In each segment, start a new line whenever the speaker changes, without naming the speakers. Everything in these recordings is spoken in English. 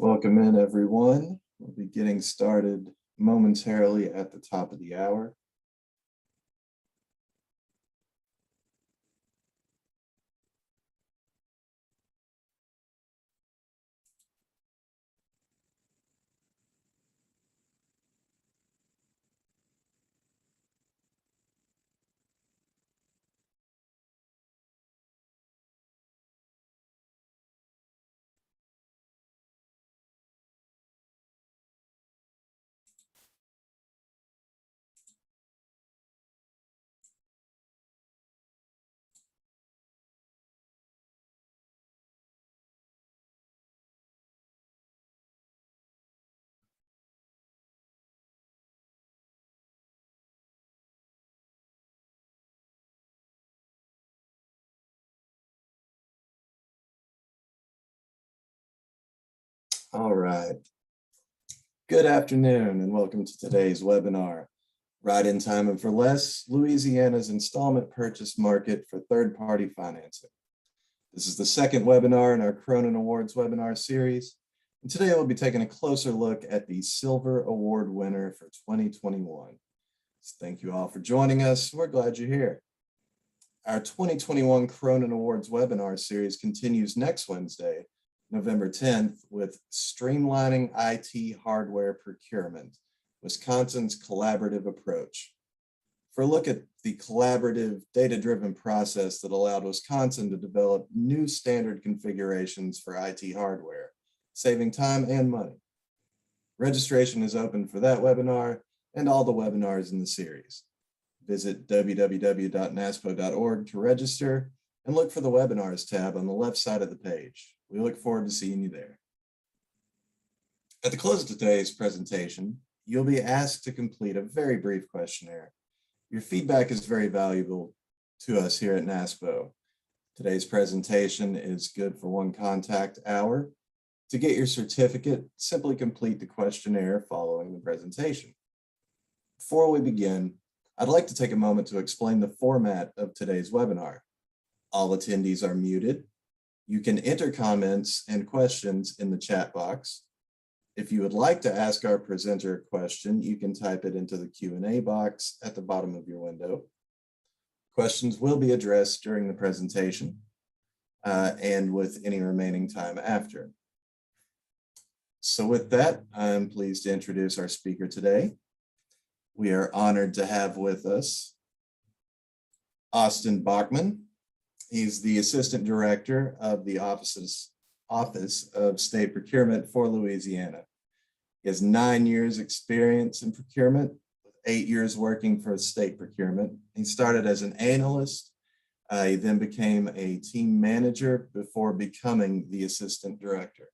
Welcome in, everyone. We'll be getting started momentarily at the top of the hour. All right. Good afternoon and welcome to today's webinar, Right in Time and for Less, Louisiana's Installment Purchase Market for Third-Party Financing. This is the second webinar in our Cronin Awards webinar series. And today we'll be taking a closer look at the Silver Award winner for 2021. So thank you all for joining us. We're glad you're here. Our 2021 Cronin Awards webinar series continues next Wednesday, November 10th, with Streamlining IT Hardware Procurement, Wisconsin's Collaborative Approach. For a look at the collaborative, data-driven process that allowed Wisconsin to develop new standard configurations for IT hardware, saving time and money. Registration is open for that webinar and all the webinars in the series. Visit www.naspo.org to register and look for the webinars tab on the left side of the page. We look forward to seeing you there. At the close of today's presentation, you'll be asked to complete a very brief questionnaire. Your feedback is very valuable to us here at NASPO. Today's presentation is good for one contact hour. To get your certificate, simply complete the questionnaire following the presentation. Before we begin, I'd like to take a moment to explain the format of today's webinar. All attendees are muted. You can enter comments and questions in the chat box. If you would like to ask our presenter a question, you can type it into the Q&A box at the bottom of your window. Questions will be addressed during the presentation and with any remaining time after. So with that, I'm pleased to introduce our speaker today. We are honored to have with us Austin Bachman. He's the Assistant Director of the Office of State Procurement for Louisiana. He has 9 years experience in procurement, with 8 years working for state procurement. He started as an analyst. He then became a team manager before becoming the Assistant Director.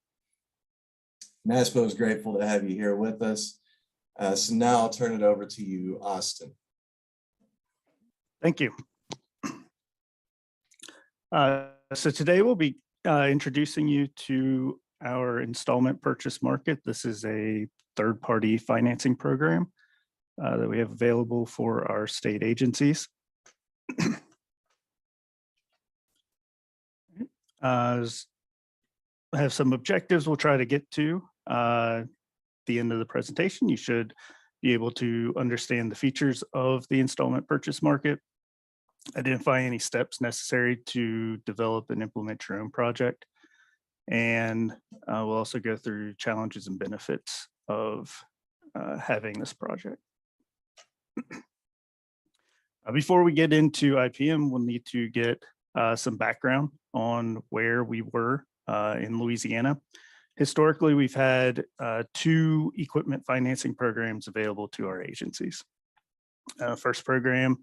NASPO is grateful to have you here with us. So now I'll turn it over to you, Austin.
Thank you. So today we'll be introducing you to our installment purchase market. This is a third-party financing program that we have available for our state agencies. I have some objectives we'll try to get to at the end of the presentation. You should be able to understand the features of the installment purchase market, identify any steps necessary to develop and implement your own project, and we'll also go through challenges and benefits of having this project. Before we get into IPM, we'll need to get some background on where we were in Louisiana. Historically, we've had 2 equipment financing programs available to our agencies. First program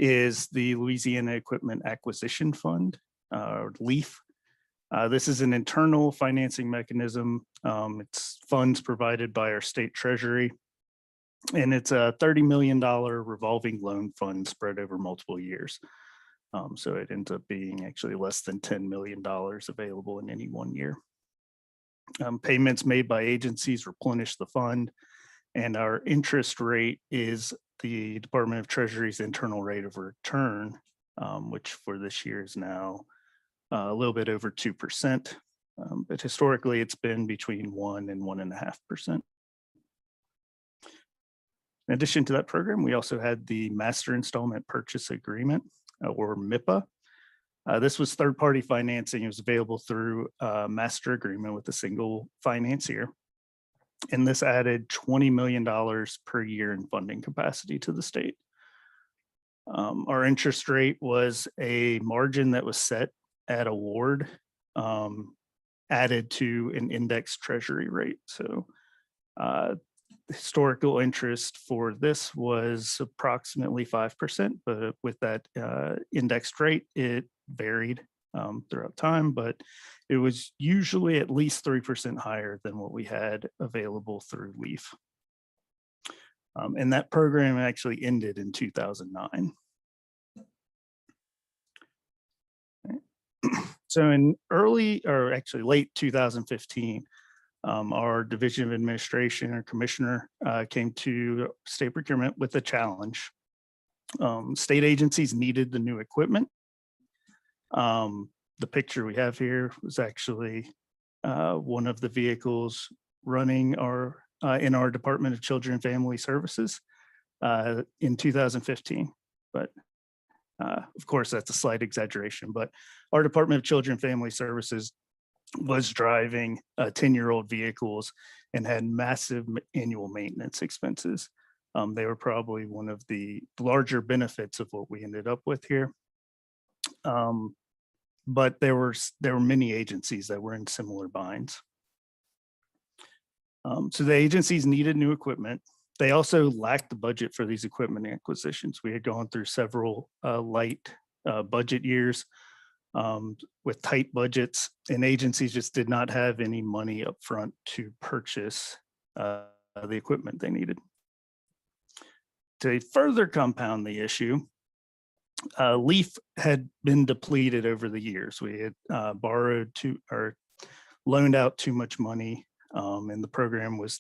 is the Louisiana Equipment Acquisition Fund, or LEAF. This is an internal financing mechanism. It's funds provided by our state treasury, and it's a $30 million revolving loan fund spread over multiple years. So it ends up being actually less than $10 million available in any one year. Payments made by agencies replenish the fund, and our interest rate is the Department of Treasury's internal rate of return, which for this year is now a little bit over 2%. but historically it's been between 1 and 1.5%. In addition to that program, we also had the Master Installment Purchase Agreement, or MIPA. This was third-party financing. It was available through a master agreement with a single financier. And this added $20 million per year in funding capacity to the state. Our interest rate was a margin that was set at award, added to an index treasury rate. So historical interest for this was approximately 5%, but with that indexed rate, it varied throughout time, but it was usually at least 3% higher than what we had available through LEAF. And that program actually ended in 2009. So in early, or actually late 2015, our Division of Administration or Commissioner came to state procurement with a challenge. State agencies needed the new equipment. The picture we have here was actually one of the vehicles running in our Department of Children and Family Services in 2015. But of course, that's a slight exaggeration, but our Department of Children and Family Services was driving 10-year-old vehicles and had massive annual maintenance expenses. They were probably one of the larger benefits of what we ended up with here. But there were many agencies that were in similar binds. So the agencies needed new equipment. They also lacked the budget for these equipment acquisitions. We had gone through several light budget years with tight budgets, and agencies just did not have any money up front to purchase the equipment they needed. To further compound the issue, LEAF had been depleted over the years. We had borrowed or loaned out too much money, and the program was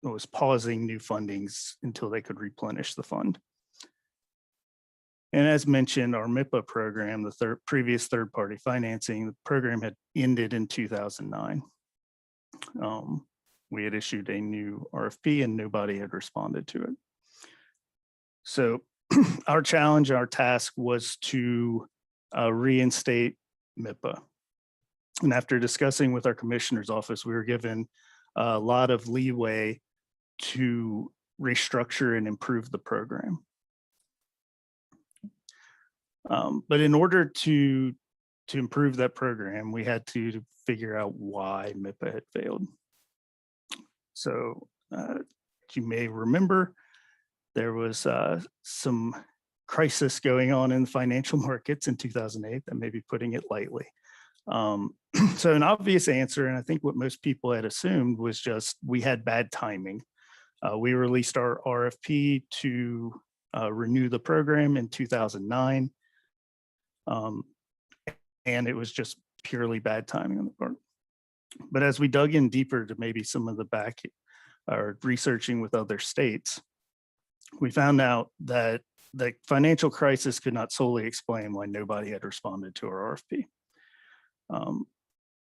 was pausing new fundings until they could replenish the fund. And as mentioned, our MIPA program, the previous third-party financing, the program had ended in 2009. We had issued a new RFP and nobody had responded to it. So our challenge, our task was to reinstate MIPA. And after discussing with our commissioner's office, we were given a lot of leeway to restructure and improve the program. But in order to improve that program, we had to figure out why MIPA had failed. So you may remember there was some crisis going on in the financial markets in 2008. That may be putting it lightly. So an obvious answer, and I think what most people had assumed, was just we had bad timing. We released our RFP to renew the program in 2009. And it was just purely bad timing on the part. But as we dug in deeper to maybe some of the back or researching with other states, we found out that the financial crisis could not solely explain why nobody had responded to our RFP.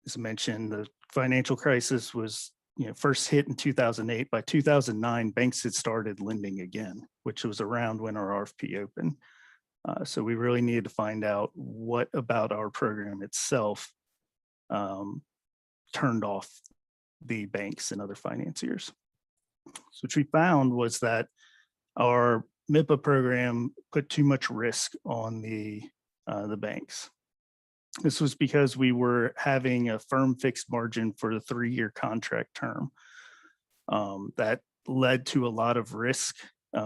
As mentioned, the financial crisis was first hit in 2008. By 2009, banks had started lending again, which was around when our RFP opened. So we really needed to find out what about our program itself turned off the banks and other financiers. So what we found was that our MIPA program put too much risk on the banks. This was because we were having a firm fixed margin for the 3-year contract term. That led to a lot of risk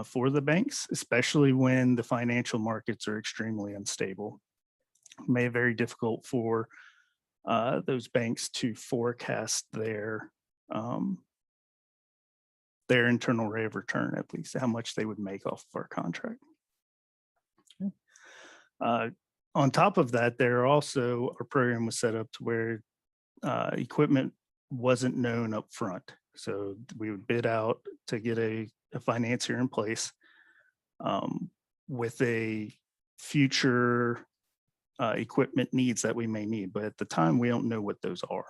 for the banks, especially when the financial markets are extremely unstable. It made it very difficult for those banks to forecast their internal rate of return, at least how much they would make off of our contract. On top of that, our program was set up to where equipment wasn't known up front. So we would bid out to get a financier in place with a future equipment needs that we may need, but at the time we don't know what those are.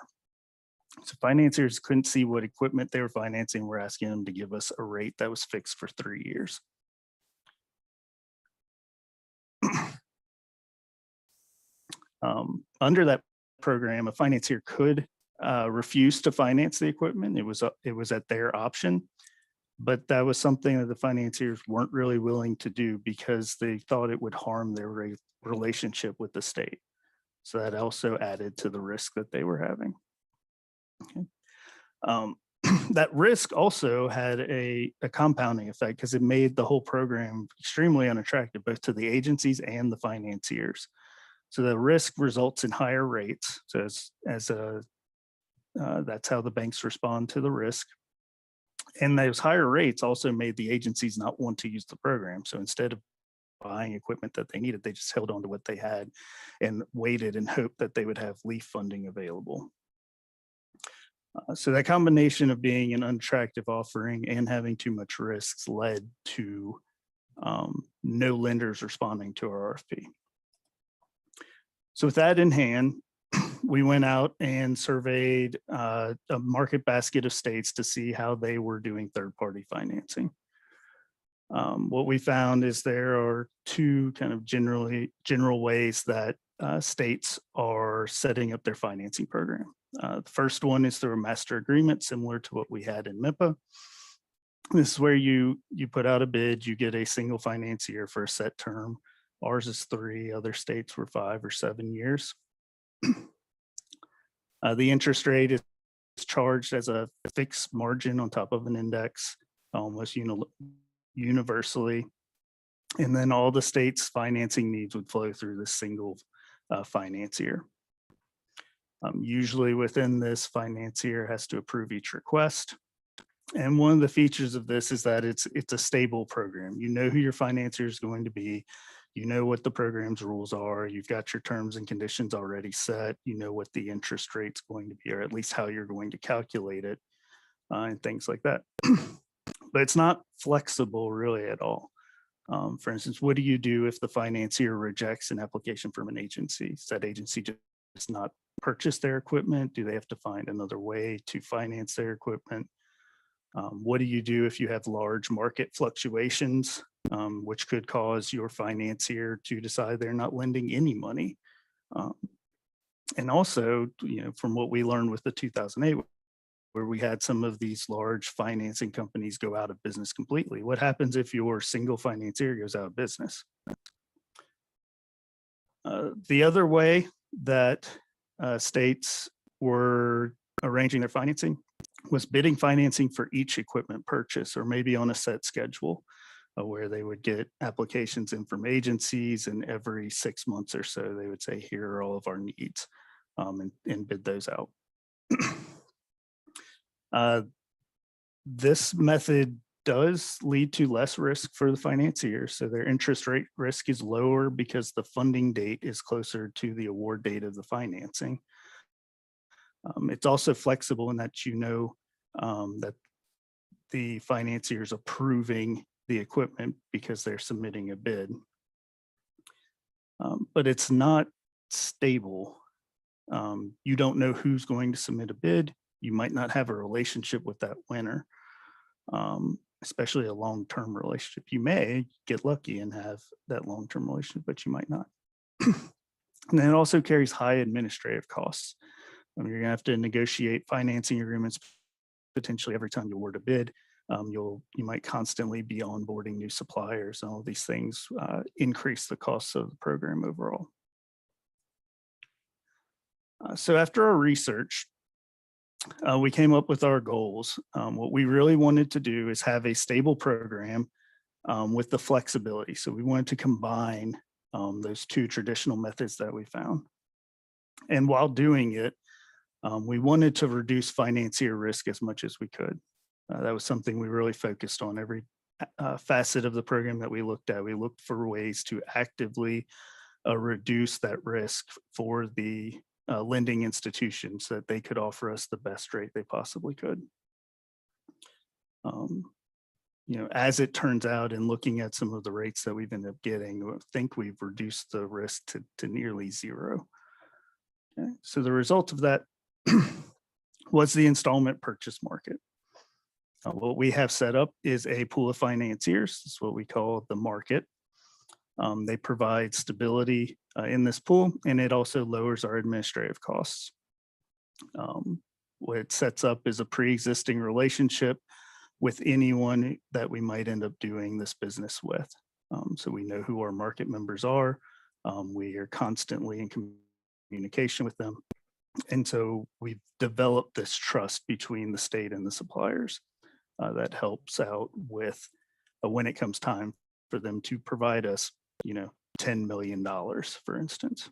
So financiers couldn't see what equipment they were financing. We're asking them to give us a rate that was fixed for 3 years. Under that program, a financier could refuse to finance the equipment. It was at their option, but that was something that the financiers weren't really willing to do because they thought it would harm their relationship with the state. So that also added to the risk that they were having. Okay. That risk also had a compounding effect because it made the whole program extremely unattractive, both to the agencies and the financiers. So the risk results in higher rates. So that's how the banks respond to the risk. And those higher rates also made the agencies not want to use the program. So instead of buying equipment that they needed, they just held on to what they had and waited and hoped that they would have LEAF funding available. So that combination of being an unattractive offering and having too much risks led to no lenders responding to our RFP. So with that in hand, we went out and surveyed a market basket of states to see how they were doing third-party financing. What we found is there are two kind of general ways that states are setting up their financing program. The first one is through a master agreement, similar to what we had in MIPA. This is where you put out a bid, you get a single financier for a set term. Ours is 3, other states were 5 or 7 years. The interest rate is charged as a fixed margin on top of an index, almost universally. And then all the state's financing needs would flow through the single financier. Usually within this, financier has to approve each request. And one of the features of this is that it's a stable program. You know who your financier is going to be. You know what the program's rules are. You've got your terms and conditions already set. You know what the interest rate's going to be, or at least how you're going to calculate it, and things like that. But it's not flexible really at all. For instance, what do you do if the financier rejects an application from an agency? Does that agency just not purchase their equipment? Do they have to find another way to finance their equipment? What do you do if you have large market fluctuations, which could cause your financier to decide they're not lending any money? And also, from what we learned with the 2008, where we had some of these large financing companies go out of business completely. What happens if your single financier goes out of business? The other way that states were arranging their financing was bidding financing for each equipment purchase, or maybe on a set schedule, where they would get applications in from agencies, and every 6 months or so, they would say, here are all of our needs, and bid those out. This method does lead to less risk for the financiers. So their interest rate risk is lower because the funding date is closer to the award date of the financing. It's also flexible in that that the financier is approving the equipment because they're submitting a bid. But it's not stable. You don't know who's going to submit a bid. You might not have a relationship with that winner, especially a long-term relationship. You may get lucky and have that long-term relationship, but you might not. And then it also carries high administrative costs. You're gonna have to negotiate financing agreements potentially every time you award a bid. You might constantly be onboarding new suppliers, and all of these things increase the costs of the program overall. So after our research, we came up with our goals. What we really wanted to do is have a stable program with the flexibility. So we wanted to combine those two traditional methods that we found. And while doing it, we wanted to reduce financier risk as much as we could. That was something we really focused on. Every facet of the program that we looked at, we looked for ways to actively reduce that risk for the lending institutions, so that they could offer us the best rate they possibly could. as it turns out, in looking at some of the rates that we've ended up getting, I think we've reduced the risk to nearly zero. Okay. So the result of that was the installment purchase market. What we have set up is a pool of financiers. This is what we call the market. They provide stability in this pool, and it also lowers our administrative costs. What it sets up is a pre-existing relationship with anyone that we might end up doing this business with. So we know who our market members are. We are constantly in communication with them. And so we've developed this trust between the state and the suppliers that helps out with when it comes time for them to provide us, $10 million, for instance.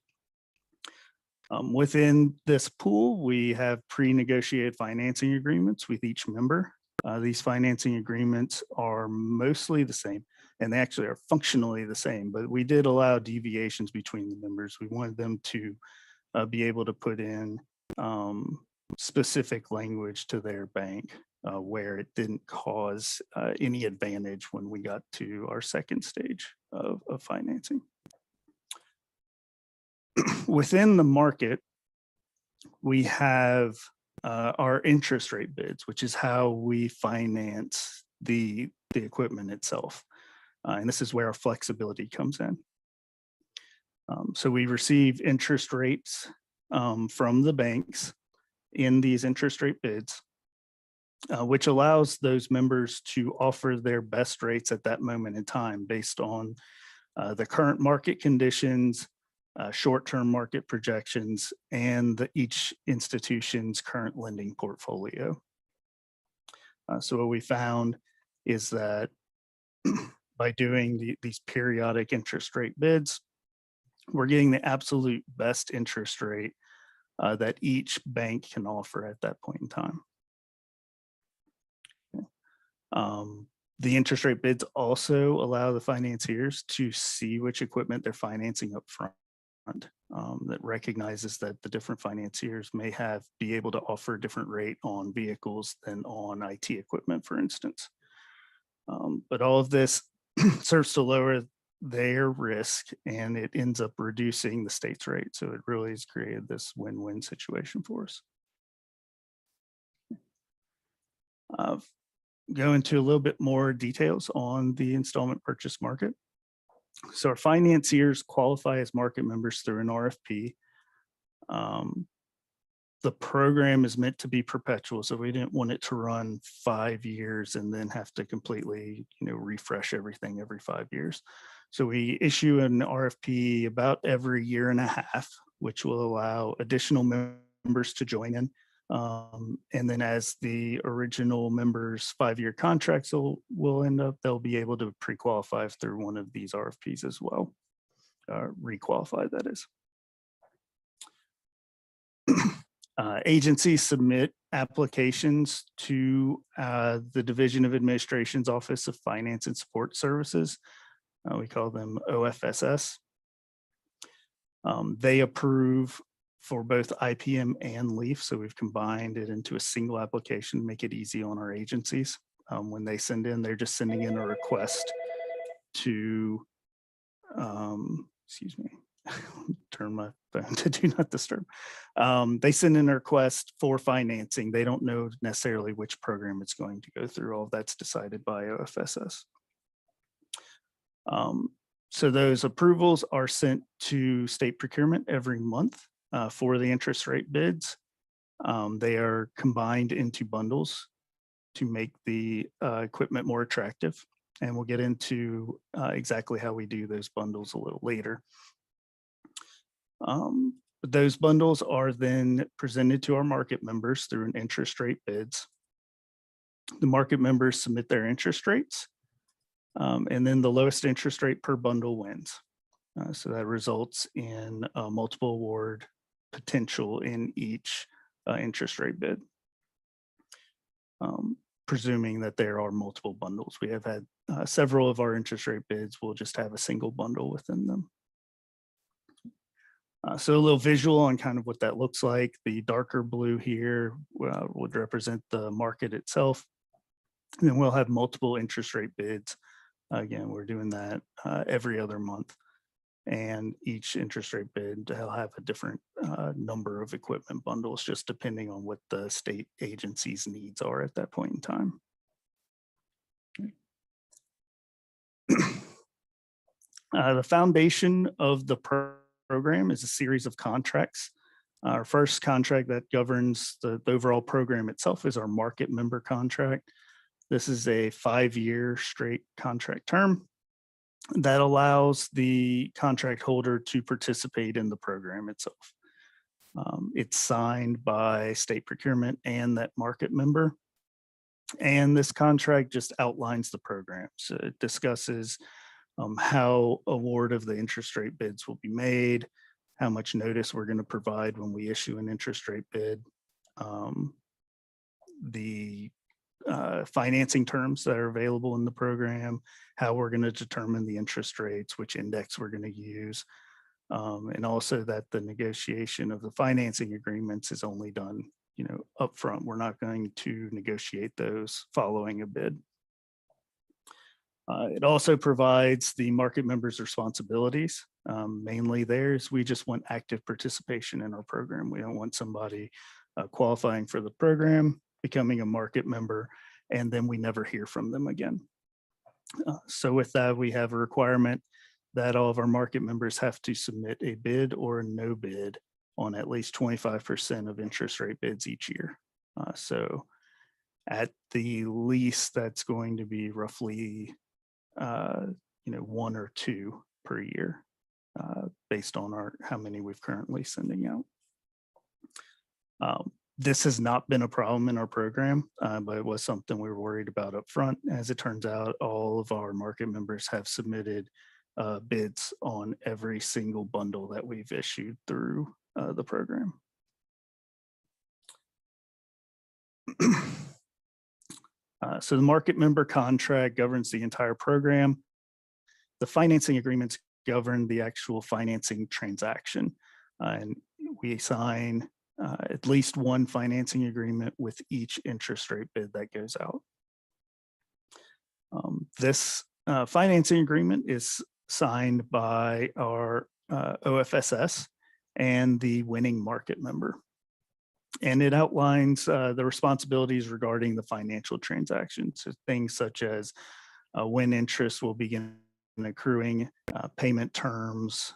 Within this pool, we have pre-negotiated financing agreements with each member. These financing agreements are mostly the same, and they actually are functionally the same, but we did allow deviations between the members. We wanted them to be able to put in specific language to their bank where it didn't cause any advantage when we got to our second stage of financing. Within the market, we have our interest rate bids, which is how we finance the equipment itself. And this is where our flexibility comes in. So we receive interest rates from the banks in these interest rate bids, which allows those members to offer their best rates at that moment in time based on the current market conditions, short-term market projections, and each institution's current lending portfolio. So what we found is that by doing these periodic interest rate bids, we're getting the absolute best interest rate that each bank can offer at that point in time. Okay. The interest rate bids also allow the financiers to see which equipment they're financing up front. That recognizes that the different financiers may be able to offer a different rate on vehicles than on IT equipment, for instance. But all of this serves to lower their risk, and it ends up reducing the state's rate. So it really has created this win-win situation for us. Go into a little bit more details on the installment purchase market. So our financiers qualify as market members through an RFP. The program is meant to be perpetual, so we didn't want it to run 5 years and then have to completely, refresh everything every 5 years. So we issue an RFP about every year and a half, which will allow additional members to join in. And then as the original members' 5-year contracts will end up, they'll be able to pre-qualify through one of these RFPs as well, re-qualify, that is. Agencies submit applications to the Division of Administration's Office of Finance and Support Services. We call them OFSS. They approve for both IPM and LEAF. So we've combined it into a single application to make it easy on our agencies. When they send in, they're just sending in a request to, excuse me, turn my phone to do not disturb. They send in a request for financing. They don't know necessarily which program it's going to go through. All of that's decided by OFSS. So those approvals are sent to state procurement every month. For the interest rate bids, they are combined into bundles to make the equipment more attractive. And we'll get into exactly how we do those bundles a little later. But those bundles are then presented to our market members through an interest rate bids. The market members submit their interest rates, and then the lowest interest rate per bundle wins. So that results in a multiple award potential in each interest rate bid, presuming that there are multiple bundles. We have had several of our interest rate bids will just have a single bundle within them. So a little visual on kind of what that looks like. The darker blue here would represent the market itself. And then we'll have multiple interest rate bids. Again, we're doing that every other month. And each interest rate bid will have a different number of equipment bundles, just depending on what the state agency's needs are at that point in time. The foundation of the program is a series of contracts. Our first contract that governs the overall program itself is our market member contract. This is a 5-year straight contract term that allows the contract holder to participate in the program itself. It's signed by state procurement and that market member. And this contract just outlines the program. So it discusses how award of the interest rate bids will be made, how much notice we're going to provide when we issue an interest rate bid, the financing terms that are available in the program, how we're going to determine the interest rates, which index we're going to use, and also that the negotiation of the financing agreements is only done, upfront. We're not going to negotiate those following a bid. It also provides the market members' responsibilities. Mainly theirs, we just want active participation in our program. We don't want somebody qualifying for the program, becoming a market member, and then we never hear from them again. So with that, we have a requirement that all of our market members have to submit a bid or a no bid on at least 25% of interest rate bids each year. So at the least, that's going to be roughly 1 or 2 per year, based on how many we've currently sending out. This has not been a problem in our program, but it was something we were worried about up front. As it turns out, all of our market members have submitted bids on every single bundle that we've issued through the program. So the market member contract governs the entire program. The financing agreements govern the actual financing transaction. And we sign at least one financing agreement with each interest rate bid that goes out. This financing agreement is signed by our OFSS and the winning market member. And it outlines the responsibilities regarding the financial transactions. So things such as when interest will begin accruing, payment terms,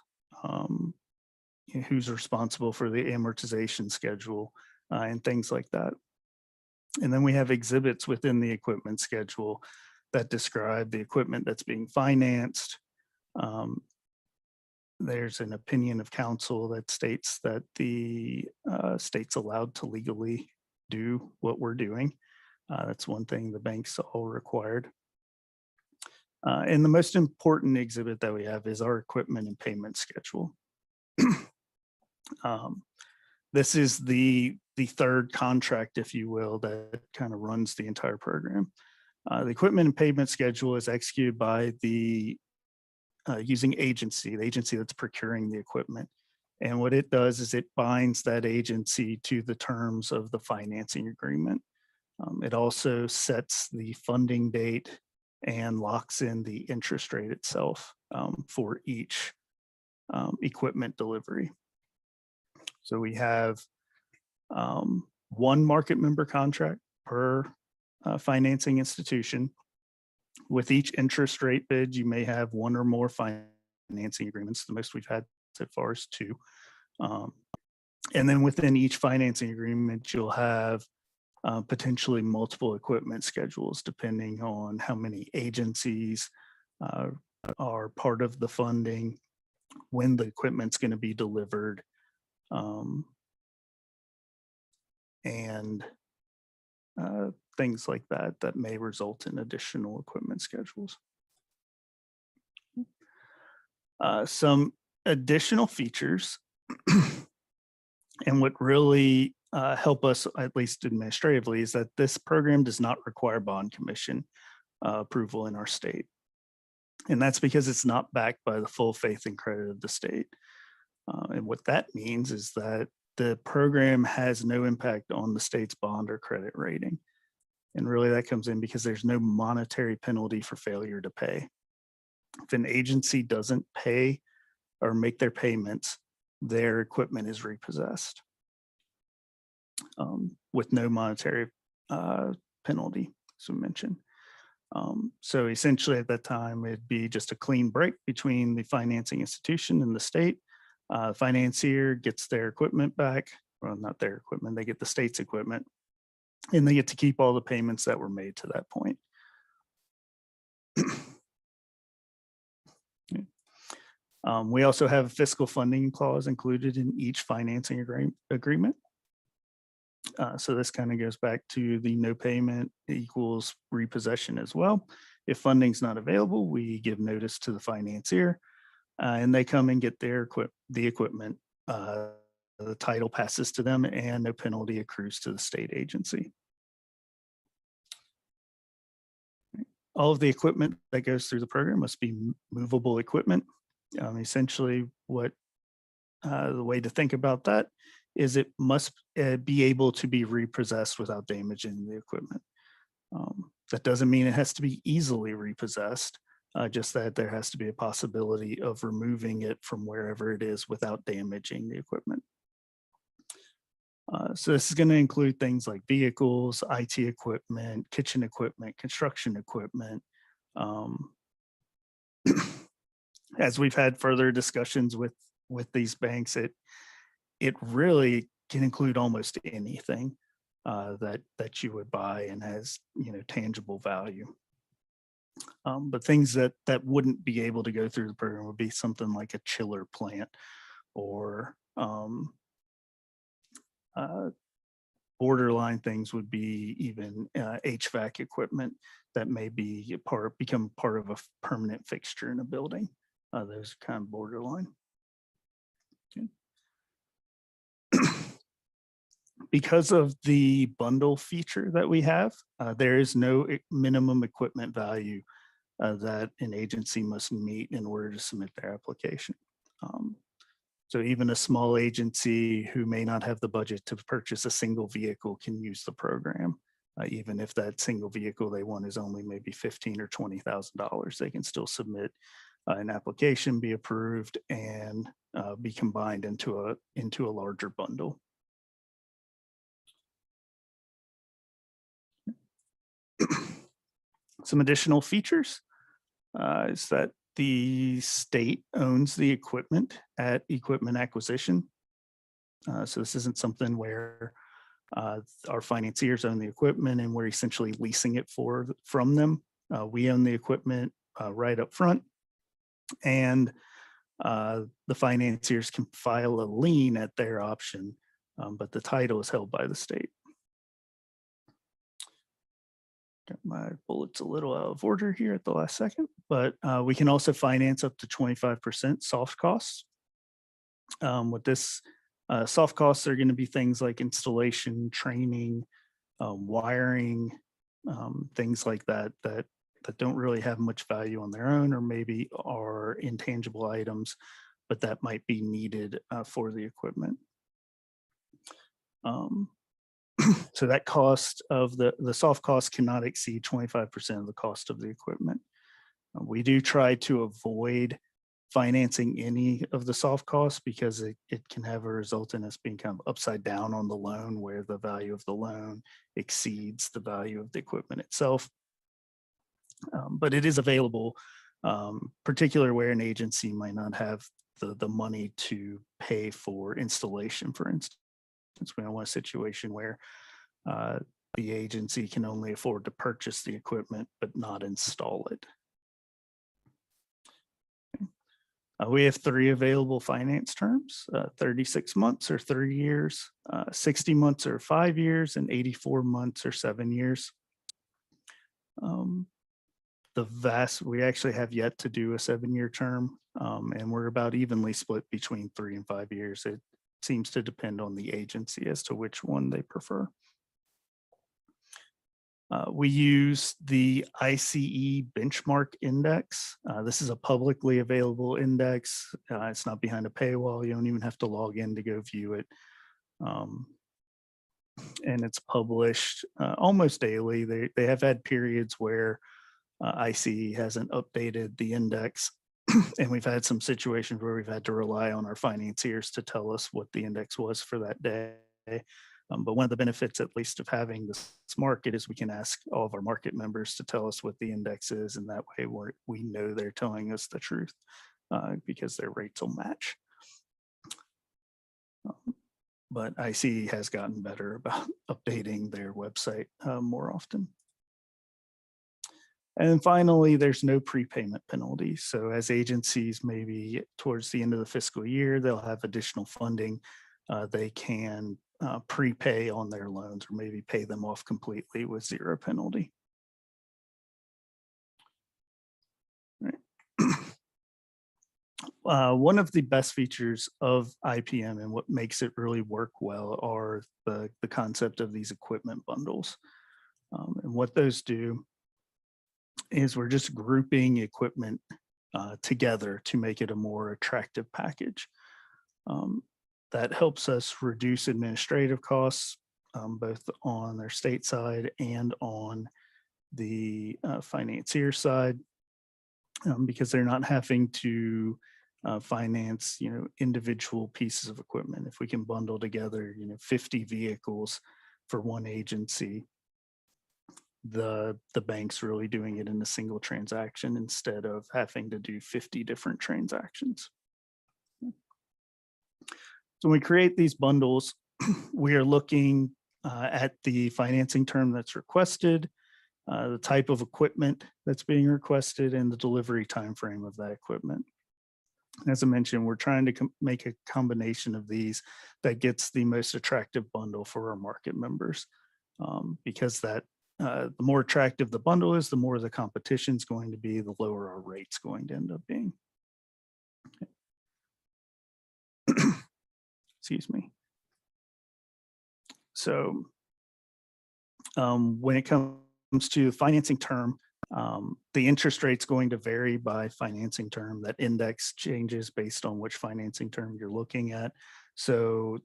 who's responsible for the amortization schedule, and things like that. And then we have exhibits within the equipment schedule that describe the equipment that's being financed. There's an opinion of counsel that states that the state's allowed to legally do what we're doing. That's one thing the banks all required. And the most important exhibit that we have is our equipment and payment schedule. This is the third contract, if you will, that kind of runs the entire program. The equipment and payment schedule is executed by the using the agency that's procuring the equipment. And what it does is it binds that agency to the terms of the financing agreement. It also sets the funding date and locks in the interest rate itself for each equipment delivery. So we have one market member contract per financing institution. With each interest rate bid, you may have one or more financing agreements. The most we've had so far is 2. And then within each financing agreement, you'll have potentially multiple equipment schedules, depending on how many agencies are part of the funding, when the equipment's going to be delivered, and things like that may result in additional equipment schedules. Some additional features and what really help us, at least administratively, is that this program does not require bond commission approval in our state. And that's because it's not backed by the full faith and credit of the state. And what that means is that the program has no impact on the state's bond or credit rating. And really that comes in because there's no monetary penalty for failure to pay. If an agency doesn't pay or make their payments, their equipment is repossessed with no monetary penalty, as we mentioned. So essentially at that time, it'd be just a clean break between the financing institution and the state. Financier gets their equipment back, well, not their equipment, they get the state's equipment, and they get to keep all the payments that were made to that point. We also have a fiscal funding clause included in each financing agreement. So this kind of goes back to the no payment equals repossession as well. If funding's not available, we give notice to the financier and they come and get their equipment. The title passes to them and no penalty accrues to the state agency. All of the equipment that goes through the program must be movable equipment. Essentially what the way to think about that is it must be able to be repossessed without damaging the equipment. That doesn't mean it has to be easily repossessed, just that there has to be a possibility of removing it from wherever it is without damaging the equipment. So this is going to include things like vehicles, IT equipment, kitchen equipment, construction equipment. As we've had further discussions with these banks, it really can include almost anything that you would buy and has, you know, tangible value. But things that wouldn't be able to go through the program would be something like a chiller plant or borderline things would be even HVAC equipment that may be become part of a permanent fixture in a building. Those are kind of borderline. Okay. Because of the bundle feature that we have, there is no minimum equipment value that an agency must meet in order to submit their application. So even a small agency who may not have the budget to purchase a single vehicle can use the program. Even if that single vehicle they want is only maybe $15,000 or $20,000, they can still submit an application, be approved, and be combined into a larger bundle. Some additional features is that the state owns the equipment at equipment acquisition. So this isn't something where our financiers own the equipment and we're essentially leasing it from them. We own the equipment right up front, and the financiers can file a lien at their option, but the title is held by the state. Got my bullets a little out of order here at the last second, but we can also finance up to 25% soft costs. With this, soft costs are going to be things like installation, training, wiring, things like that don't really have much value on their own, or maybe are intangible items, but that might be needed for the equipment. So that cost of the soft cost cannot exceed 25% of the cost of the equipment. We do try to avoid financing any of the soft costs because it can have a result in us being kind of upside down on the loan, where the value of the loan exceeds the value of the equipment itself. But it is available, particularly where an agency might not have the money to pay for installation, for instance. We don't want a situation where the agency can only afford to purchase the equipment but not install it. We have 3 available finance terms, 36 months or 30 years, 60 months or 5 years, and 84 months or 7 years. We actually have yet to do a 7-year term, and we're about evenly split between 3 and 5 years. It seems to depend on the agency as to which one they prefer. We use the ICE benchmark index. This is a publicly available index. It's not behind a paywall. You don't even have to log in to go view it. and it's published almost daily. They have had periods where ICE hasn't updated the index, and we've had some situations where we've had to rely on our financiers to tell us what the index was for that day. But one of the benefits, at least, of having this market is we can ask all of our market members to tell us what the index is, and that way we know they're telling us the truth because their rates will match. But ICE has gotten better about updating their website more often. And finally, there's no prepayment penalty. So as agencies, maybe towards the end of the fiscal year, they'll have additional funding. They can prepay on their loans or maybe pay them off completely with zero penalty. One of the best features of IPM and what makes it really work well are the concept of these equipment bundles. And what those do is we're just grouping equipment together to make it a more attractive package. That helps us reduce administrative costs, both on their state side and on the financier side, because they're not having to finance, individual pieces of equipment. If we can bundle together, 50 vehicles for one agency, the bank's really doing it in a single transaction instead of having to do 50 different transactions. So when we create these bundles, we are looking at the financing term that's requested, the type of equipment that's being requested, and the delivery timeframe of that equipment. As I mentioned, we're trying to make a combination of these that gets the most attractive bundle for our market members, because the more attractive the bundle is, the more the competition is going to be, the lower our rate's going to end up being. Okay. Excuse me. So when it comes to financing term, the interest rate's going to vary by financing term. That index changes based on which financing term you're looking at. So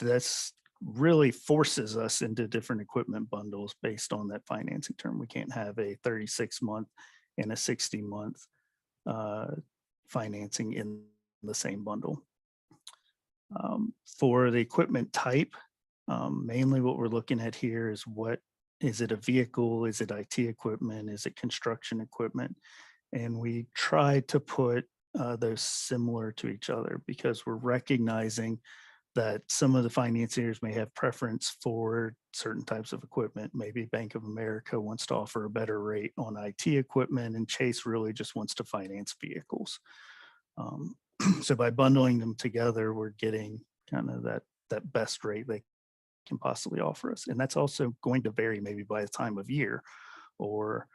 this really forces us into different equipment bundles based on that financing term. We can't have a 36-month and a 60-month financing in the same bundle. For the equipment type, mainly what we're looking at here is it a vehicle? Is it IT equipment? Is it construction equipment? And we try to put those similar to each other because we're recognizing that some of the financiers may have preference for certain types of equipment. Maybe Bank of America wants to offer a better rate on IT equipment, and Chase really just wants to finance vehicles. So by bundling them together, we're getting kind of that best rate they can possibly offer us. And that's also going to vary maybe by the time of year, or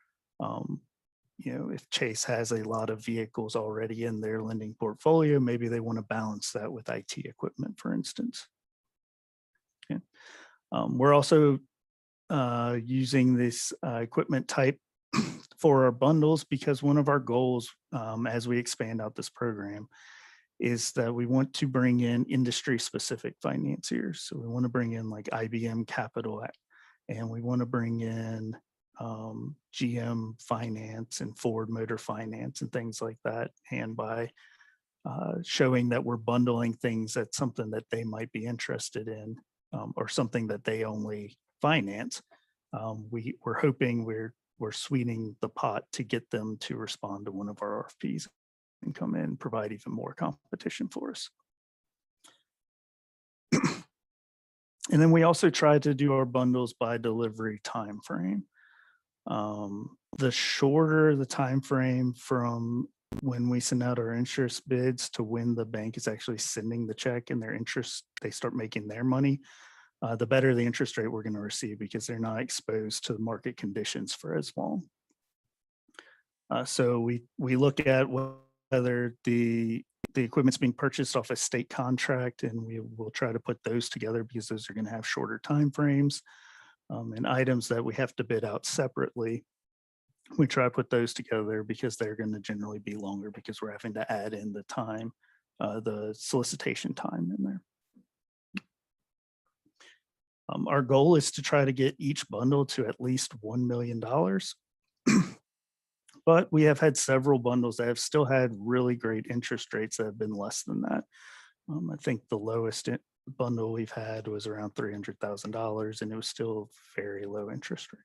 if Chase has a lot of vehicles already in their lending portfolio, maybe they want to balance that with IT equipment, for instance. Okay. We're also using this equipment type for our bundles because one of our goals as we expand out this program is that we want to bring in industry-specific financiers. So we want to bring in like IBM Capital, and we want to bring in GM Finance and Ford Motor Finance and things like that. And by showing that we're bundling things, that's something that they might be interested in, or something that they only finance, we're hoping we're sweetening the pot to get them to respond to one of our RFPs and come in and provide even more competition for us. And then we also try to do our bundles by delivery time frame. The shorter the time frame from when we send out our interest bids to when the bank is actually sending the check and their interest, they start making their money, the better the interest rate we're going to receive because they're not exposed to the market conditions for as long. So we look at whether the equipment's being purchased off a state contract, and we will try to put those together because those are going to have shorter time frames. And items that we have to bid out separately, we try to put those together because they're going to generally be longer because we're having to add in the time, the solicitation time in there. Our goal is to try to get each bundle to at least $1 million. But we have had several bundles that have still had really great interest rates that have been less than that. I think the lowest bundle we've had was around $300,000, and it was still very low interest rate.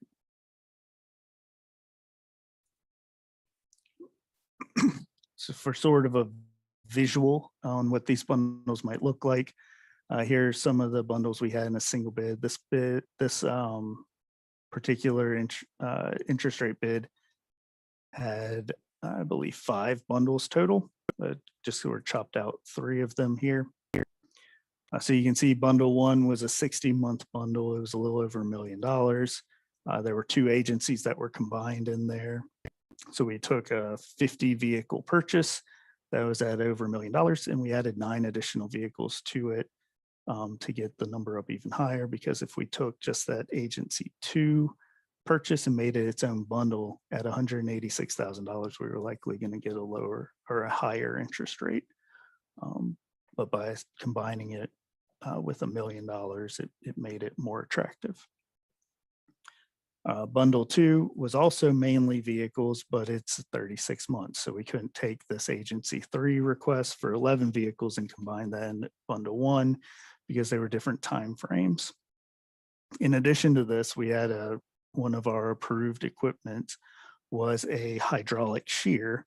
So for sort of a visual on what these bundles might look like, here's some of the bundles we had in a single bid. This particular interest rate bid had, I believe, 5 bundles total. Just sort of chopped out 3 of them here. So you can see bundle 1 was a 60-month bundle. It was a little over $1 million. There were 2 agencies that were combined in there. So we took a 50 vehicle purchase that was at over $1 million, and we added 9 additional vehicles to it to get the number up even higher, because if we took just that agency 2 purchase and made it its own bundle at $186,000, we were likely going to get a lower or a higher interest rate. But by combining it with $1 million, it made it more attractive. Bundle 2 was also mainly vehicles, but it's 36 months. So we couldn't take this agency 3 request for 11 vehicles and combine that in bundle 1 because they were different time frames. In addition to this, we had one of our approved equipment was a hydraulic shear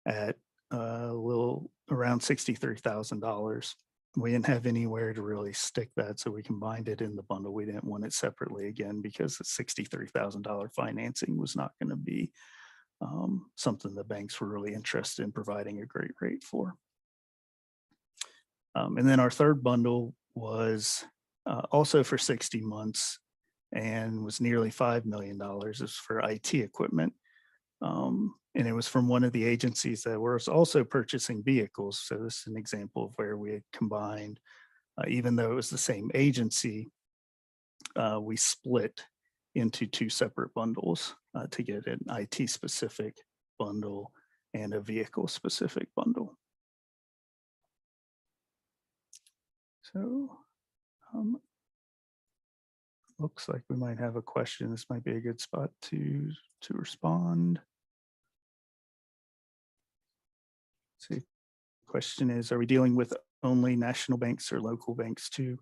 at a little around $63,000. We didn't have anywhere to really stick that, so we combined it in the bundle. We didn't want it separately again because the $63,000 financing was not going to be something the banks were really interested in providing a great rate for. And then our third bundle was also for 60 months and was nearly $5 million. It was for IT equipment. And it was from one of the agencies that was also purchasing vehicles. So this is an example of where we had combined, even though it was the same agency, we split into 2 separate bundles to get an IT specific bundle and a vehicle specific bundle. So looks like we might have a question. This might be a good spot to respond. So the question is, are we dealing with only national banks or local banks too?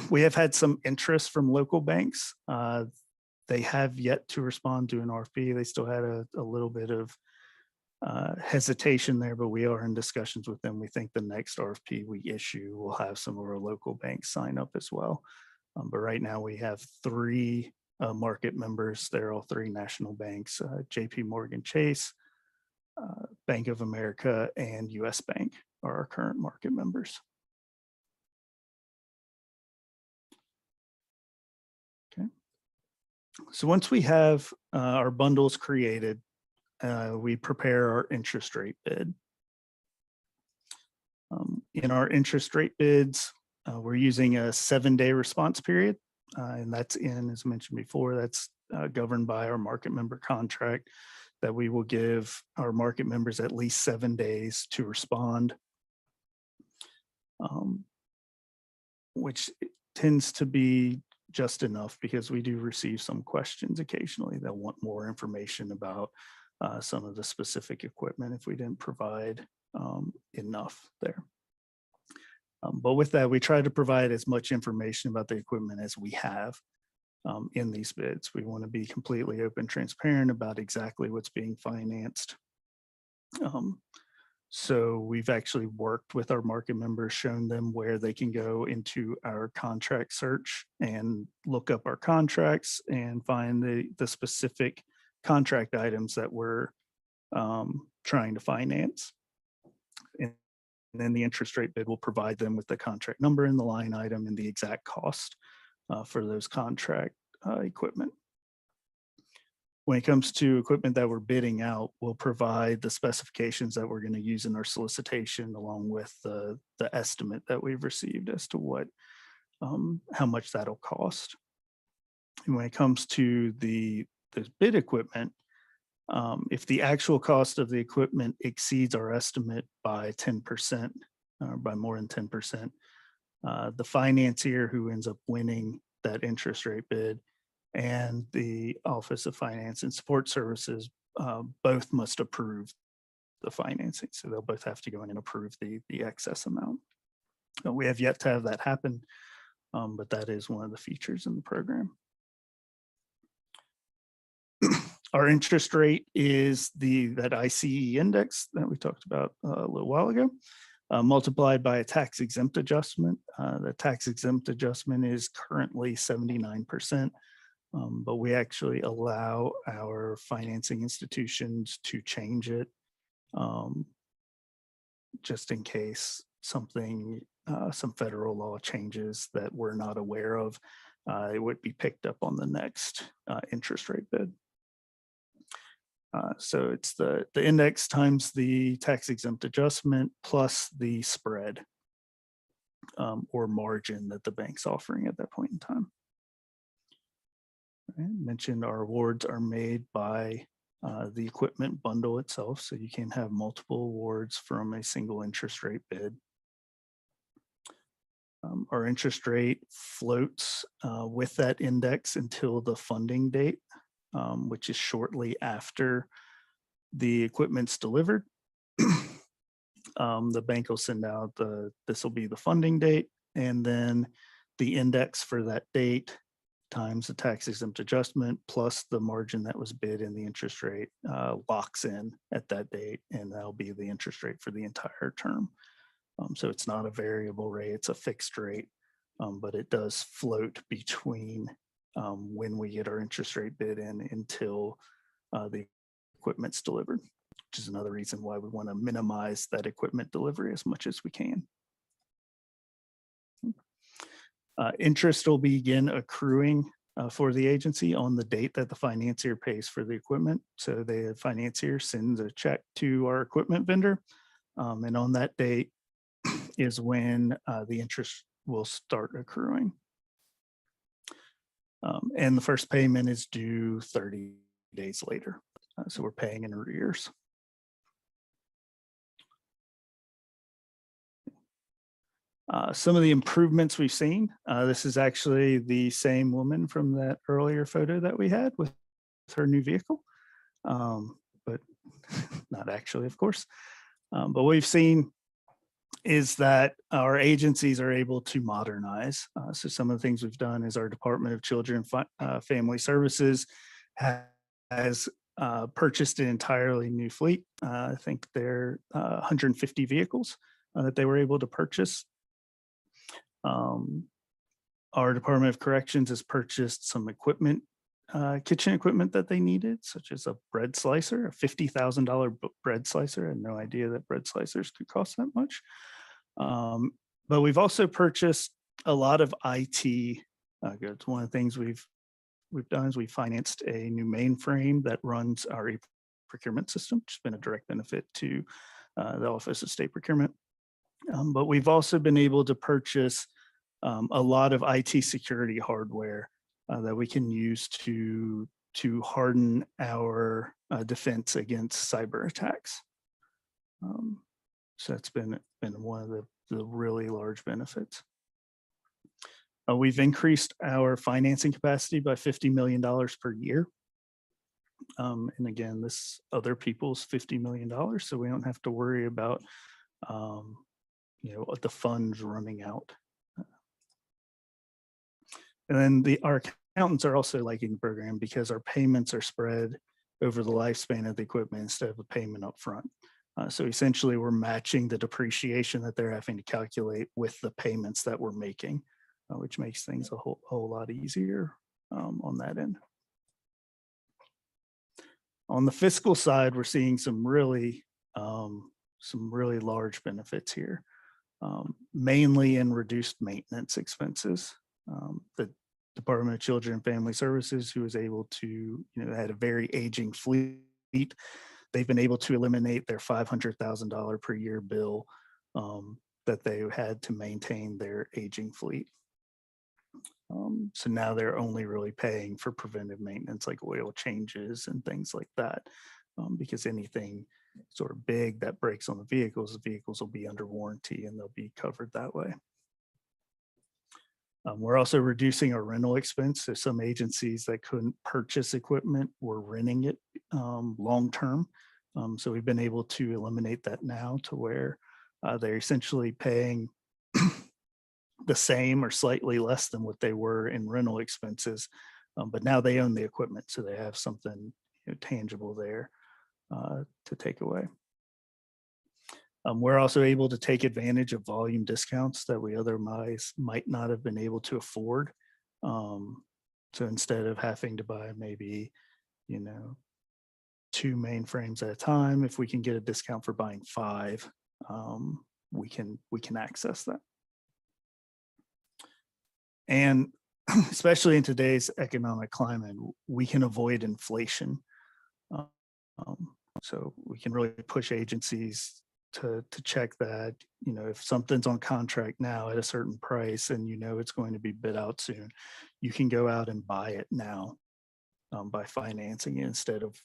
We have had some interest from local banks. They have yet to respond to an RFP. They still had a little bit of hesitation there, but we are in discussions with them. We think the next RFP we issue will have some of our local banks sign up as well. But right now we have 3 market members. They're all 3 national banks, JP Morgan Chase, Bank of America, and US Bank are our current market members. Okay. So once we have our bundles created, we prepare our interest rate bid. In our interest rate bids, we're using a 7-day response period, and that's as mentioned before, that's governed by our market member contract, that we will give our market members at least 7 days to respond, which tends to be just enough because we do receive some questions occasionally that want more information about some of the specific equipment if we didn't provide enough there. But with that, we try to provide as much information about the equipment as we have in these bids. We want to be completely open, transparent about exactly what's being financed. So we've actually worked with our market members, shown them where they can go into our contract search and look up our contracts and find the specific contract items that we're trying to finance. And then the interest rate bid will provide them with the contract number and the line item and the exact cost for those contract equipment. When it comes to equipment that we're bidding out, we'll provide the specifications that we're going to use in our solicitation, along with the estimate that we've received as to what how much that'll cost. And when it comes to the bid equipment, if the actual cost of the equipment exceeds our estimate by 10%, by more than 10%, the financier who ends up winning that interest rate bid and the Office of Finance and Support Services both must approve the financing. So they'll both have to go in and approve the excess amount. We have yet to have that happen, but that is one of the features in the program. Our interest rate is that ICE index that we talked about a little while ago, multiplied by a tax exempt adjustment. The tax exempt adjustment is currently 79%, but we actually allow our financing institutions to change it just in case something, some federal law changes that we're not aware of. It would be picked up on the next interest rate bid. So it's the index times the tax exempt adjustment plus the spread or margin that the bank's offering at that point in time. I mentioned our awards are made by the equipment bundle itself, so you can have multiple awards from a single interest rate bid. Our interest rate floats with that index until the funding date, which is shortly after the equipment's delivered. The bank will send out this will be the funding date, and then the index for that date times the tax exempt adjustment plus the margin that was bid in the interest rate locks in at that date, and that'll be the interest rate for the entire term. So it's not a variable rate, it's a fixed rate, but it does float between when we get our interest rate bid in until the equipment's delivered, which is another reason why we want to minimize that equipment delivery as much as we can. Interest will begin accruing for the agency on the date that the financier pays for the equipment. So the financier sends a check to our equipment vendor, and on that date is when the interest will start accruing. And the first payment is due 30 days later. So we're paying in arrears. Some of the improvements we've seen, this is actually the same woman from that earlier photo that we had with her new vehicle, but not actually, of course. But what we've seen is that our agencies are able to modernize. So some of the things we've done is our Department of Children and Family Services has purchased an entirely new fleet. I think they're 150 vehicles that they were able to purchase. Our Department of Corrections has purchased some equipment, kitchen equipment that they needed, such as a bread slicer, a $50,000 bread slicer. I had no idea that bread slicers could cost that much. But we've also purchased a lot of IT goods. One of the things we've done is we financed a new mainframe that runs our procurement system, which has been a direct benefit to the Office of State Procurement. But we've also been able to purchase a lot of IT security hardware that we can use to harden our defense against cyber attacks. So that's been one of the really large benefits. We've increased our financing capacity by $50 million per year. And again, this other people's $50 million, so we don't have to worry about the funds running out. And then our accountants are also liking the program because our payments are spread over the lifespan of the equipment instead of a payment up front. So essentially we're matching the depreciation that they're having to calculate with the payments that we're making, which makes things a whole lot easier on that end. On the fiscal side, we're seeing some really large benefits here, mainly in reduced maintenance expenses. The Department of Children and Family Services, who was able to, had a very aging fleet, they've been able to eliminate their $500,000 per year bill that they had to maintain their aging fleet. So now they're only really paying for preventive maintenance like oil changes and things like that, because anything sort of big that breaks on the vehicles will be under warranty and they'll be covered that way. We're also reducing our rental expense. So some agencies that couldn't purchase equipment were renting it long-term. So we've been able to eliminate that now to where they're essentially paying the same or slightly less than what they were in rental expenses. But now they own the equipment, so they have something tangible there to take away. We're also able to take advantage of volume discounts that we otherwise might not have been able to afford. So instead of having to buy maybe, 2 mainframes at a time, if we can get a discount for buying 5, we can access that. And especially in today's economic climate, we can avoid inflation. So we can really push agencies to check that, if something's on contract now at a certain price and it's going to be bid out soon, you can go out and buy it now by financing it instead of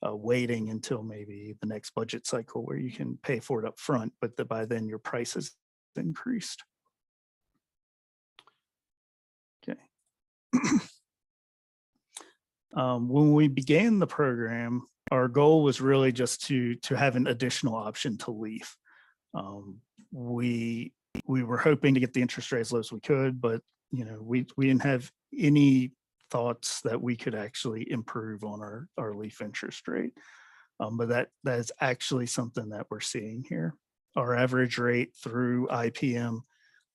waiting until maybe the next budget cycle where you can pay for it up front, but by then your price has increased. Okay. When we began the program, our goal was really just to have an additional option to lease. We were hoping to get the interest rate as low as we could, but we didn't have any thoughts that we could actually improve on our leaf interest rate. But that is actually something that we're seeing here. Our average rate through IPM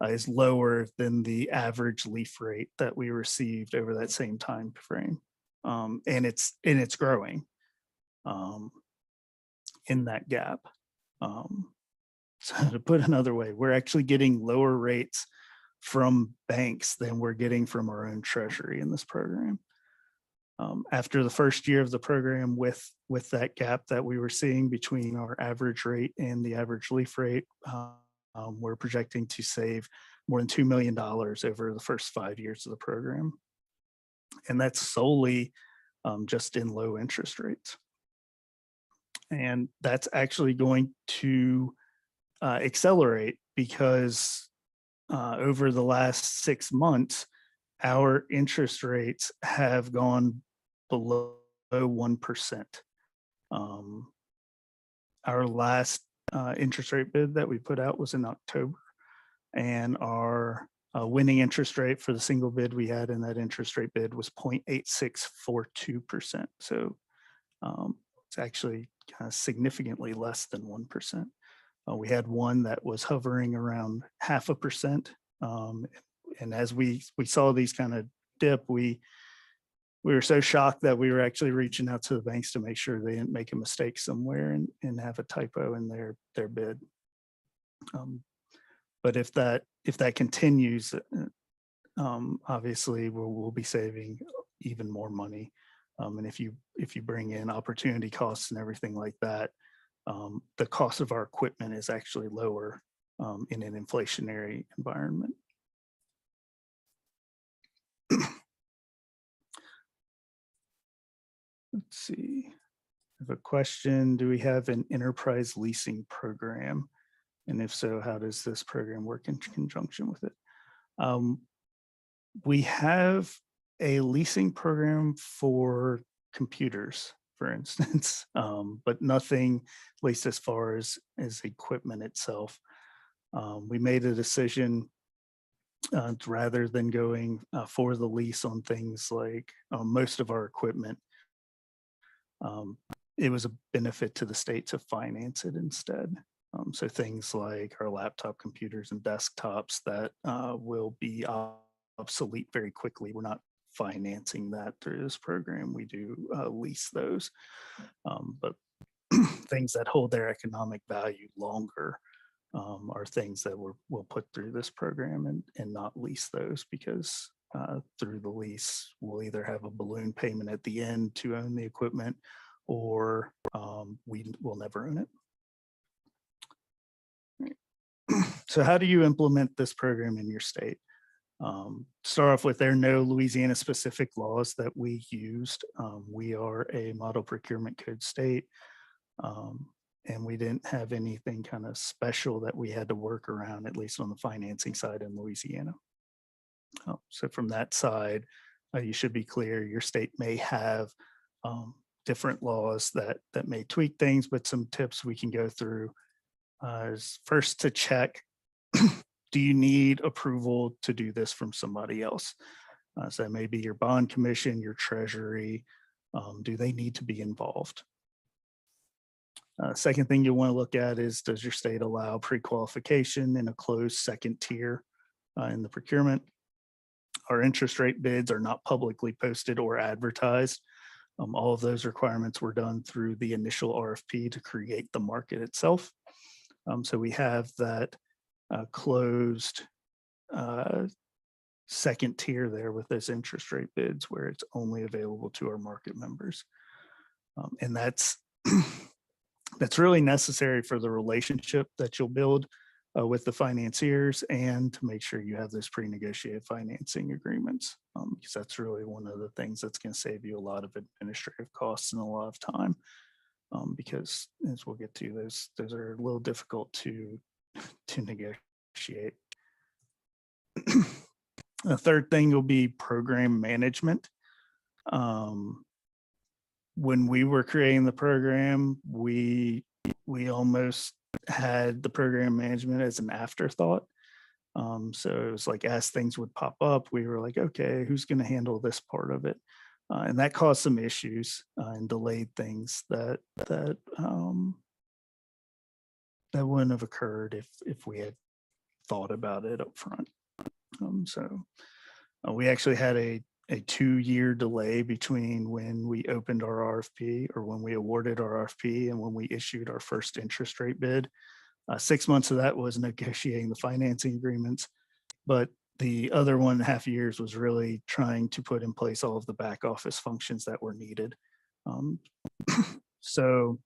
is lower than the average leaf rate that we received over that same time frame. And it's growing in that gap. So to put another way, we're actually getting lower rates from banks than we're getting from our own treasury in this program. After the first year of the program, with that gap that we were seeing between our average rate and the average leaf rate, we're projecting to save more than $2 million over the first 5 years of the program. And that's solely just in low interest rates. And that's actually going to accelerate because over the last 6 months, our interest rates have gone below 1%. Our last interest rate bid that we put out was in October, and our winning interest rate for the single bid we had in that interest rate bid was 0.8642%. So it's actually kind of significantly less than 1%. We had one that was hovering around 0.5%. And as we saw these kind of dip, we were so shocked that we were actually reaching out to the banks to make sure they didn't make a mistake somewhere and have a typo in their bid. But if that continues, obviously we'll be saving even more money. And if you bring in opportunity costs and everything like that, the cost of our equipment is actually lower in an inflationary environment. Let's see. I have a question. Do we have an enterprise leasing program? And if so, how does this program work in conjunction with it? We have a leasing program for computers, for instance, but nothing, at least as far as equipment itself. We made a decision rather than going for the lease on things like most of our equipment. It was a benefit to the state to finance it instead. So things like our laptop computers and desktops that will be obsolete very quickly. We're not financing that through this program. We do lease those, but things that hold their economic value longer are things that we'll put through this program and not lease those, because through the lease, we'll either have a balloon payment at the end to own the equipment, or we will never own it. So how do you implement this program in your state? Start off with, there are no Louisiana specific laws that we used. We are a model procurement code state, and we didn't have anything kind of special that we had to work around, at least on the financing side in Louisiana. So from that side, you should be clear. Your state may have different laws that may tweak things, but some tips we can go through is first to check, do you need approval to do this from somebody else? So that may be your bond commission, your treasury. Do they need to be involved? Second thing you'll want to look at is, does your state allow pre-qualification in a closed second tier in the procurement? Our interest rate bids are not publicly posted or advertised. All of those requirements were done through the initial RFP to create the market itself. So we have that closed second tier there with those interest rate bids where it's only available to our market members. And that's that's really necessary for the relationship that you'll build with the financiers, and to make sure you have those pre-negotiated financing agreements, because that's really one of the things that's going to save you a lot of administrative costs and a lot of time, because as we'll get to, those are a little difficult to negotiate. The third thing will be program management. When we were creating the program, we almost had the program management as an afterthought. So it was like, as things would pop up, we were like, okay, who's going to handle this part of it? And that caused some issues and delayed things that wouldn't have occurred if we had thought about it up front. So we actually had a 2-year delay between when we opened our RFP, or when we awarded our RFP, and when we issued our first interest rate bid. 6 months of that was negotiating the financing agreements, but the other 1.5 years was really trying to put in place all of the back office functions that were needed. So,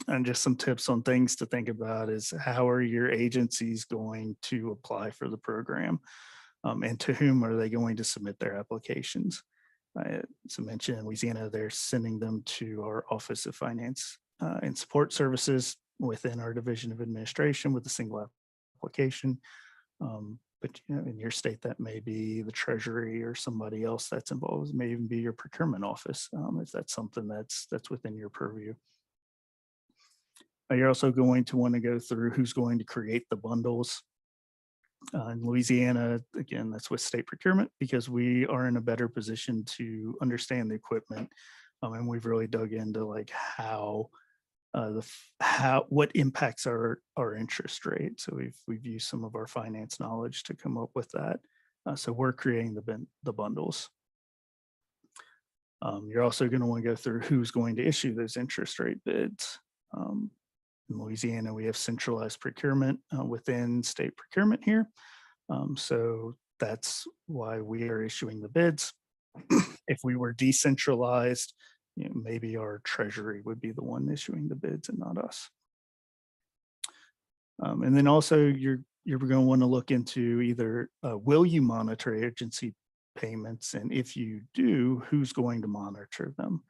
and just some tips on things to think about is, how are your agencies going to apply for the program? And to whom are they going to submit their applications? As I mentioned, in Louisiana, they're sending them to our Office of Finance and Support Services within our Division of Administration with a single application. But in your state, that may be the Treasury or somebody else that's involved. It may even be your procurement office, if that's something that's within your purview. You're also going to want to go through who's going to create the bundles. In Louisiana, again, that's with state procurement, because we are in a better position to understand the equipment. And we've really dug into like what impacts our interest rate. So we've used some of our finance knowledge to come up with that. So we're creating the bundles. You're also going to want to go through who's going to issue those interest rate bids. In Louisiana, we have centralized procurement within state procurement here. So that's why we are issuing the bids. If we were decentralized, maybe our treasury would be the one issuing the bids and not us. And then also you're going to want to look into either, will you monitor agency payments? And if you do, who's going to monitor them?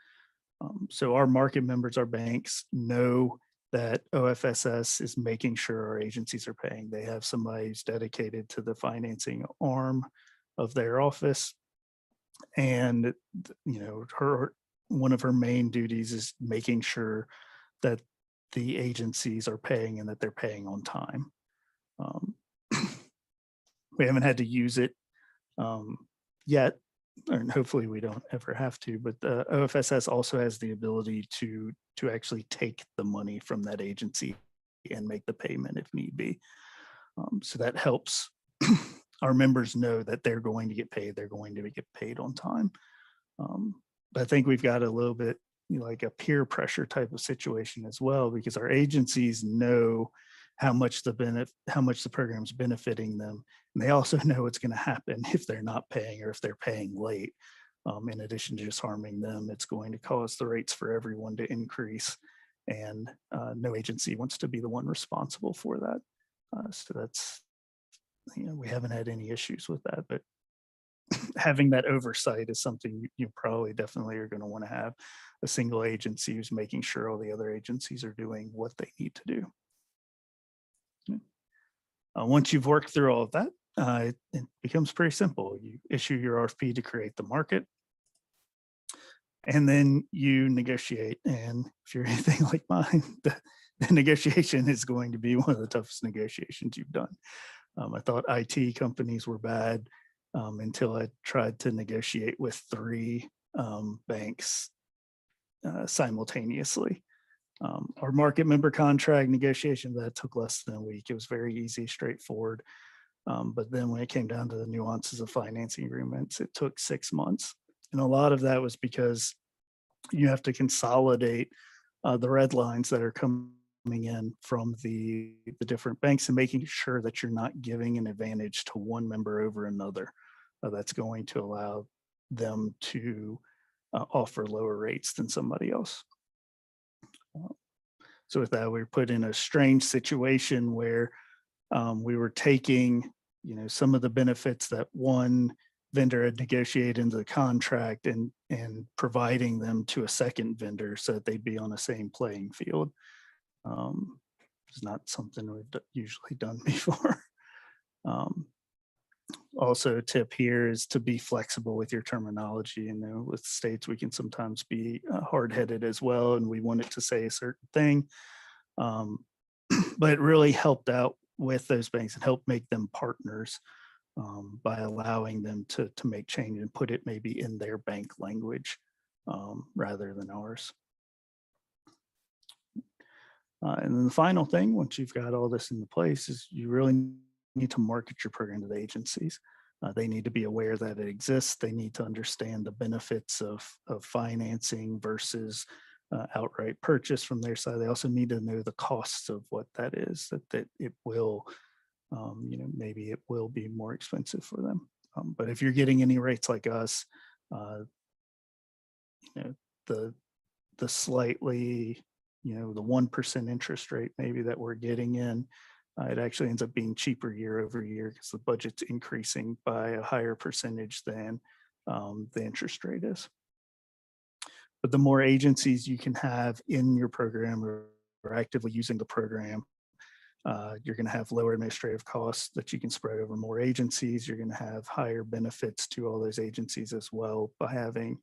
So our market members, our banks, know that OFSS is making sure our agencies are paying. They have somebody who's dedicated to the financing arm of their office. And, one of her main duties is making sure that the agencies are paying and that they're paying on time. We haven't had to use it yet, and hopefully we don't ever have to, but the OFSS also has the ability to actually take the money from that agency and make the payment if need be. So that helps our members know that they're going to get paid, they're going to get paid on time. But I think we've got a little bit like a peer pressure type of situation as well, because our agencies know how much the program's benefiting them. And they also know what's going to happen if they're not paying, or if they're paying late. In addition to just harming them, it's going to cause the rates for everyone to increase. And no agency wants to be the one responsible for that. So that's, we haven't had any issues with that, but having that oversight is something you probably definitely are going to want to have a single agency who's making sure all the other agencies are doing what they need to do. Once you've worked through all of that, it becomes pretty simple. You issue your RFP to create the market, and then you negotiate. And if you're anything like mine, the negotiation is going to be one of the toughest negotiations you've done. I thought IT companies were bad until I tried to negotiate with three banks simultaneously. Our market member contract negotiation, that took less than a week. It was very easy, straightforward. But then when it came down to the nuances of financing agreements, it took 6 months. And a lot of that was because you have to consolidate the red lines that are coming in from the different banks and making sure that you're not giving an advantage to one member over another. That's going to allow them to offer lower rates than somebody else. So with that, we were put in a strange situation where we were taking, some of the benefits that one vendor had negotiated into the contract and providing them to a second vendor so that they'd be on the same playing field. It's not something we've usually done before. Also, a tip here is to be flexible with your terminology. With states, we can sometimes be hard-headed as well, and we want it to say a certain thing. But it really helped out with those banks and helped make them partners by allowing them to make change and put it maybe in their bank language rather than ours. And then the final thing, once you've got all this into place, is you really need to market your program to the agencies. They need to be aware that it exists. They need to understand the benefits of financing versus outright purchase from their side. They also need to know the costs of what that is, that it will, maybe it will be more expensive for them. But if you're getting any rates like us, the slightly, the 1% interest rate maybe that we're getting in, it actually ends up being cheaper year over year because the budget's increasing by a higher percentage than the interest rate is. But the more agencies you can have in your program or actively using the program, you're going to have lower administrative costs that you can spread over more agencies. You're going to have higher benefits to all those agencies as well by having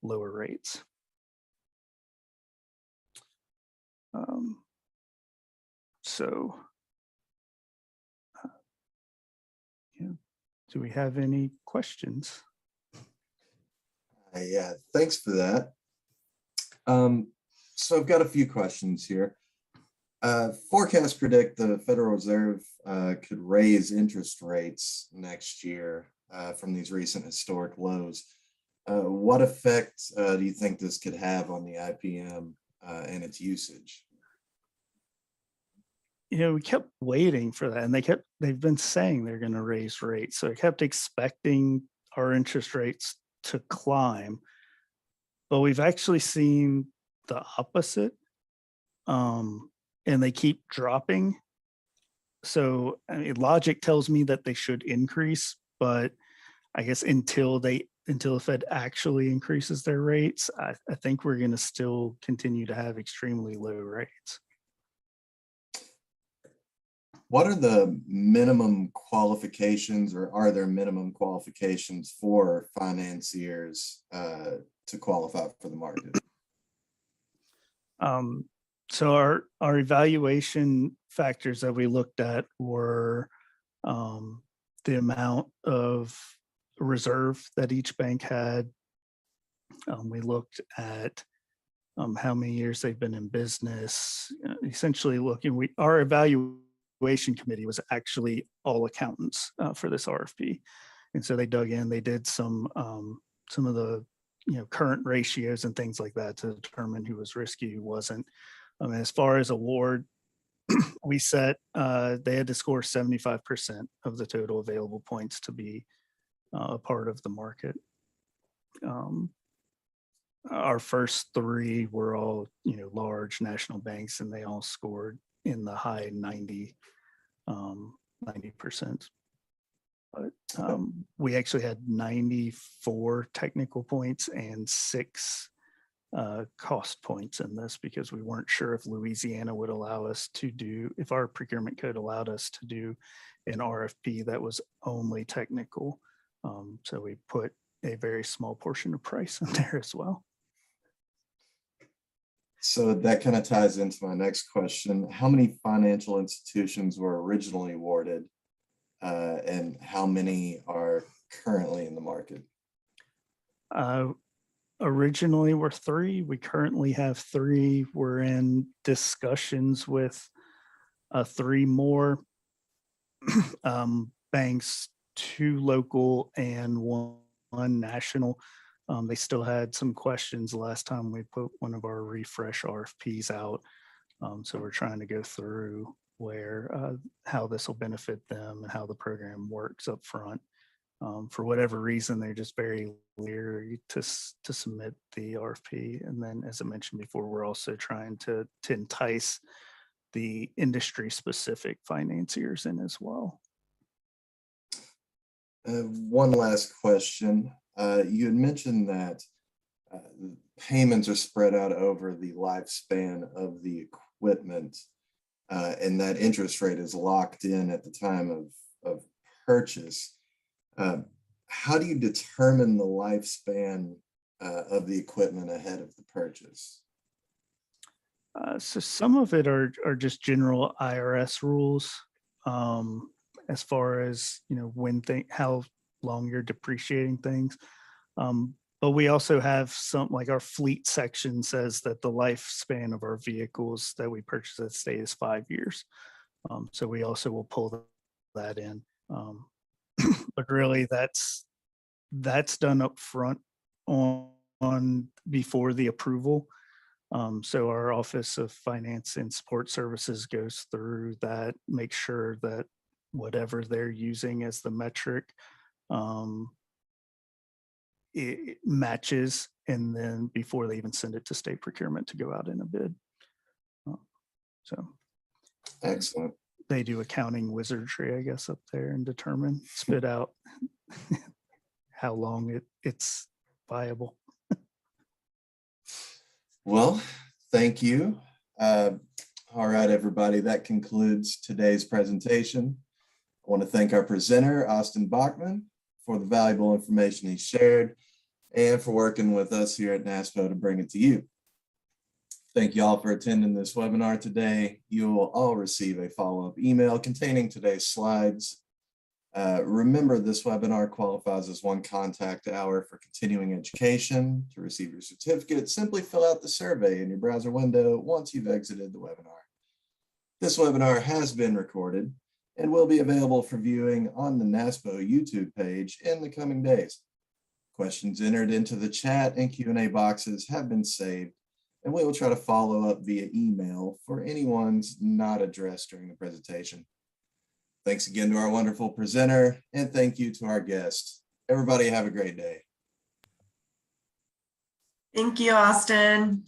lower rates. Do we have any questions?
Yeah, thanks for that. So I've got a few questions here. Forecasts predict the Federal Reserve could raise interest rates next year from these recent historic lows. What effect do you think this could have on the IPM and its usage?
We kept waiting for that, and they've been saying they're going to raise rates. So I kept expecting our interest rates to climb, but we've actually seen the opposite, and they keep dropping. So logic tells me that they should increase, but I guess until the Fed actually increases their rates, I think we're going to still continue to have extremely low rates.
What are the minimum qualifications, or are there minimum qualifications for financiers to qualify for the market?
So our evaluation factors that we looked at were the amount of reserve that each bank had. We looked at how many years they've been in business. Essentially looking, our evaluation committee was actually all accountants for this RFP. And so they dug in, they did some of the current ratios and things like that to determine who was risky, who wasn't. As far as award, we set, they had to score 75% of the total available points to be a part of the market. Our first three were all, large national banks, and they all scored in the high 90%. But we actually had 94 technical points and 6 cost points in this because we weren't sure if Louisiana would allow us to do, if our procurement code allowed us to do an RFP that was only technical. So we put a very small portion of price in there as well.
So that kind of ties into my next question. How many financial institutions were originally awarded and how many are currently in the market?
Originally were 3. We currently have 3. We're in discussions with 3 more banks, 2 local and 1 national. They still had some questions last time we put one of our refresh RFPs out. So we're trying to go through where how this will benefit them and how the program works up front. For whatever reason, they're just very leery to submit the RFP. And then, as I mentioned before, we're also trying to entice the industry-specific financiers in as well.
One last question. You had mentioned that payments are spread out over the lifespan of the equipment, and that interest rate is locked in at the time of purchase. How do you determine the lifespan of the equipment ahead of the purchase?
So some of it are just general IRS rules, as far as, you know, how long you're depreciating things. But we also have some, like our fleet section says that the lifespan of our vehicles that we purchase at state is 5 years. So we also will pull that in. But really that's done up front on before the approval. So our Office of Finance and Support Services goes through that, make sure that whatever they're using as the metric, it matches, and then before they even send it to state procurement to go out in a bid. So
Excellent.
they do accounting wizardry, I guess, up there and spit out how long it's viable.
Well, thank you. All right, everybody, that concludes today's presentation. I want to thank our presenter, Austin Bachman, for the valuable information he shared and for working with us here at NASPO to bring it to you. Thank you all for attending this webinar today. You will all receive a follow-up email containing today's slides. Remember, this webinar qualifies as one contact hour for continuing education. To receive your certificate, simply fill out the survey in your browser window once you've exited the webinar. This webinar has been recorded and will be available for viewing on the NASPO YouTube page in the coming days. Questions entered into the chat and Q&A boxes have been saved, and we will try to follow up via email for any ones not addressed during the presentation. Thanks again to our wonderful presenter, and thank you to our guests. Everybody have a great day.
Thank you, Austin.